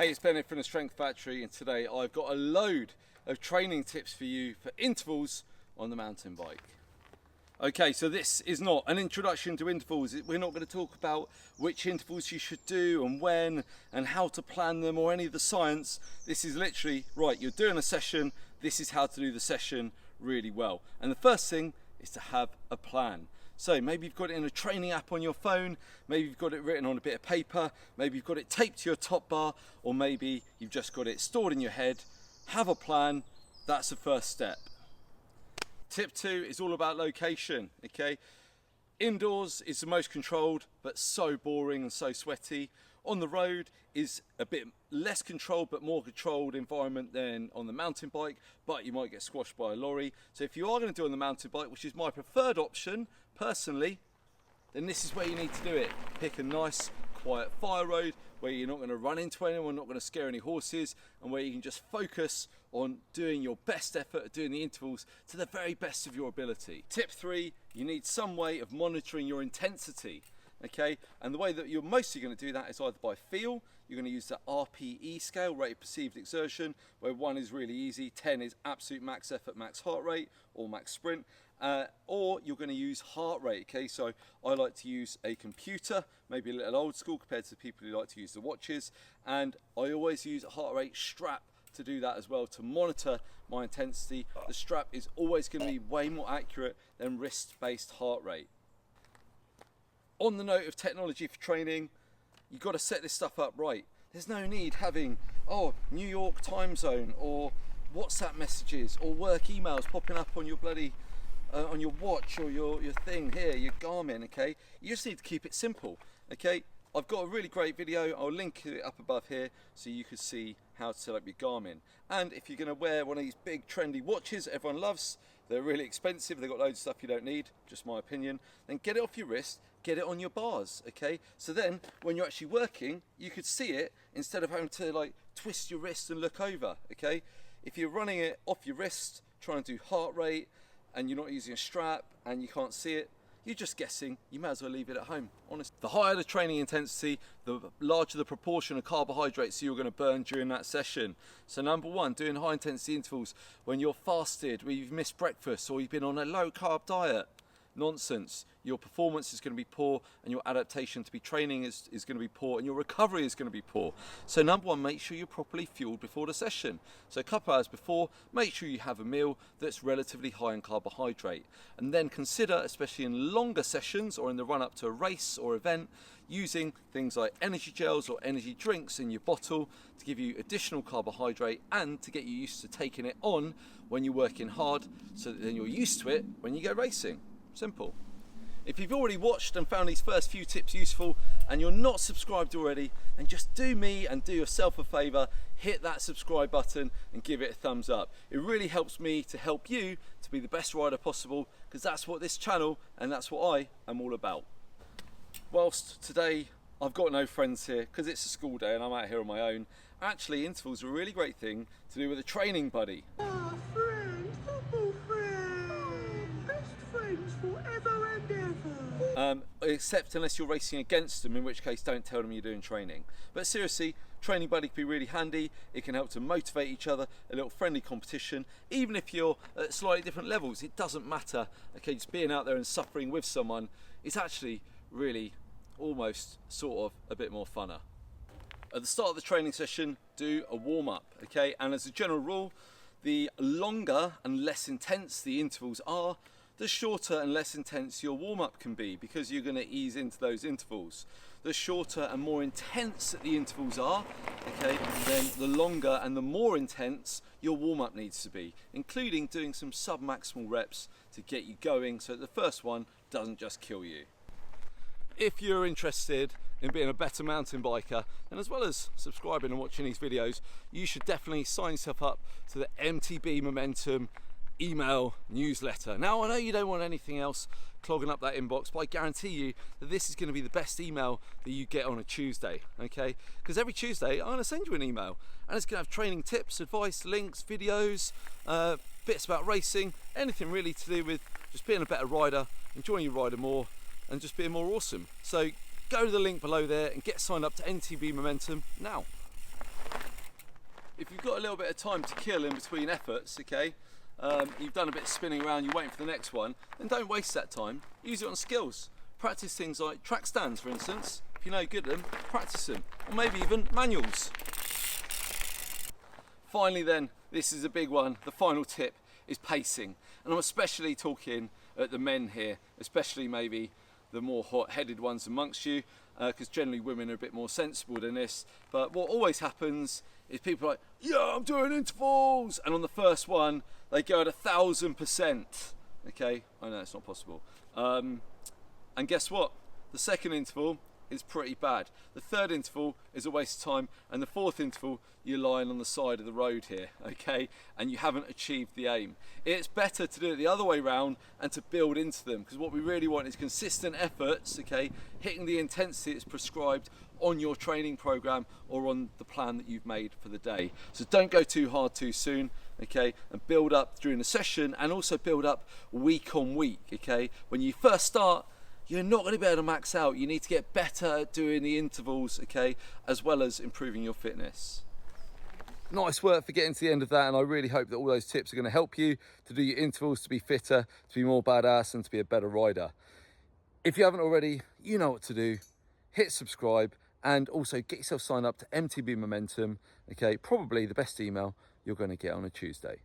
Hey, it's Ben from the Strength Factory, and today I've got a load of training tips for you for intervals on the mountain bike. Okay, so this is not an introduction to intervals. We're not going to talk about which intervals you should do and when and how to plan them or any of the science. This is literally, right, you're doing a session, this is how to do the session really well. And the first thing is to have a plan. So maybe you've got it in a training app on your phone, maybe you've got it written on a bit of paper, maybe you've got it taped to your top bar, or maybe you've just got it stored in your head. Have a plan, that's the first step. Tip 2 is all about location, okay? Indoors is the most controlled, but so boring and so sweaty. On the road is a bit less controlled, but more controlled environment than on the mountain bike, but you might get squashed by a lorry. So if you are going to do it on the mountain bike, which is my preferred option, personally, then this is where you need to do it. Pick a nice, quiet fire road where you're not going to run into anyone, not going to scare any horses, and where you can just focus on doing your best effort at doing the intervals to the very best of your ability. Tip 3, you need some way of monitoring your intensity. Okay, and the way that you're mostly going to do that is either by feel. You're going to use the RPE scale, rate of perceived exertion, where 1 is really easy, 10 is absolute max effort, max heart rate, or max sprint, or you're going to use heart rate. Okay, so I like to use a computer, maybe a little old school compared to the people who like to use the watches, and I always use a heart rate strap to do that as well, to monitor my intensity. The strap is always going to be way more accurate than wrist-based heart rate. On the note of technology for training, you've got to set this stuff up right. There's no need having, New York time zone or WhatsApp messages or work emails popping up on your bloody, on your watch or your thing here, your Garmin, okay? You just need to keep it simple, okay? I've got a really great video, I'll link it up above here so you can see how to set up your Garmin. And if you're going to wear one of these big trendy watches everyone loves, they're really expensive, they've got loads of stuff you don't need, just my opinion, then get it off your wrist, get it on your bars, okay? So then when you're actually working, you could see it instead of having to like twist your wrist and look over, okay? If you're running it off your wrist, trying to do heart rate, and you're not using a strap and you can't see it, you're just guessing, you might as well leave it at home, honestly. The higher the training intensity, the larger the proportion of carbohydrates you're going to burn during that session. So number 1, doing high intensity intervals when you're fasted, where you've missed breakfast or you've been on a low carb diet. Nonsense. Your performance is going to be poor, and your adaptation to be training is going to be poor, and your recovery is going to be poor. So number 1, make sure you're properly fueled before the session. So a couple hours before, make sure you have a meal that's relatively high in carbohydrate, and then consider, especially in longer sessions or in the run up to a race or event, using things like energy gels or energy drinks in your bottle to give you additional carbohydrate and to get you used to taking it on when you're working hard, so that then you're used to it when you go racing. Simple. If you've already watched and found these first few tips useful and you're not subscribed already, then just do me and do yourself a favor, hit that subscribe button and give it a thumbs up. It really helps me to help you to be the best rider possible, because that's what this channel and that's what I am all about. Whilst today I've got no friends here because it's a school day and I'm out here on my own, actually intervals are a really great thing to do with a training buddy. Except unless you're racing against them, in which case don't tell them you're doing training. But seriously, training buddy can be really handy. It can help to motivate each other, a little friendly competition. Even if you're at slightly different levels, it doesn't matter. Okay, just being out there and suffering with someone is actually really almost sort of a bit more funner. At the start of the training session, do a warm-up, okay? And as a general rule, the longer and less intense the intervals are, the shorter and less intense your warm-up can be, because you're going to ease into those intervals. The shorter and more intense that the intervals are, okay, then the longer and the more intense your warm-up needs to be, including doing some sub-maximal reps to get you going so that the first one doesn't just kill you. If you're interested in being a better mountain biker, and as well as subscribing and watching these videos, you should definitely sign yourself up to the MTB Momentum email newsletter. Now I know you don't want anything else clogging up that inbox, but I guarantee you that this is going to be the best email that you get on a Tuesday, okay? Because every Tuesday I'm going to send you an email and it's going to have training tips, advice, links, videos, bits about racing, anything really to do with just being a better rider, enjoying your rider more and just being more awesome. So go to the link below there and get signed up to MTB Momentum now. if you've got a little bit of time to kill in between efforts, okay, you've done a bit of spinning around, you're waiting for the next one, then don't waste that time. Use it on skills. Practice things like track stands, for instance. If you know good at them, practice them. Or maybe even manuals. Finally then, this is a big one. The final tip is pacing. And I'm especially talking at the men here, especially maybe the more hot-headed ones amongst you, because generally women are a bit more sensible than this. But what always happens is people are like, yeah, I'm doing intervals. And on the first one, they go at 1,000%. Okay, I know it's not possible. And guess what? The second interval is pretty bad. The third interval is a waste of time, and the fourth interval, you're lying on the side of the road here, okay? And you haven't achieved the aim. It's better to do it the other way round and to build into them, because what we really want is consistent efforts, okay? Hitting the intensity that's prescribed on your training program or on the plan that you've made for the day. So don't go too hard too soon, okay? And build up during the session, and also build up week on week, okay? When you first start, you're not going to be able to max out. You need to get better at doing the intervals, okay, as well as improving your fitness. Nice work for getting to the end of that, and I really hope that all those tips are going to help you to do your intervals, to be fitter, to be more badass, and to be a better rider. If you haven't already, you know what to do. Hit subscribe, and also get yourself signed up to MTB Momentum, okay, probably the best email you're going to get on a Tuesday.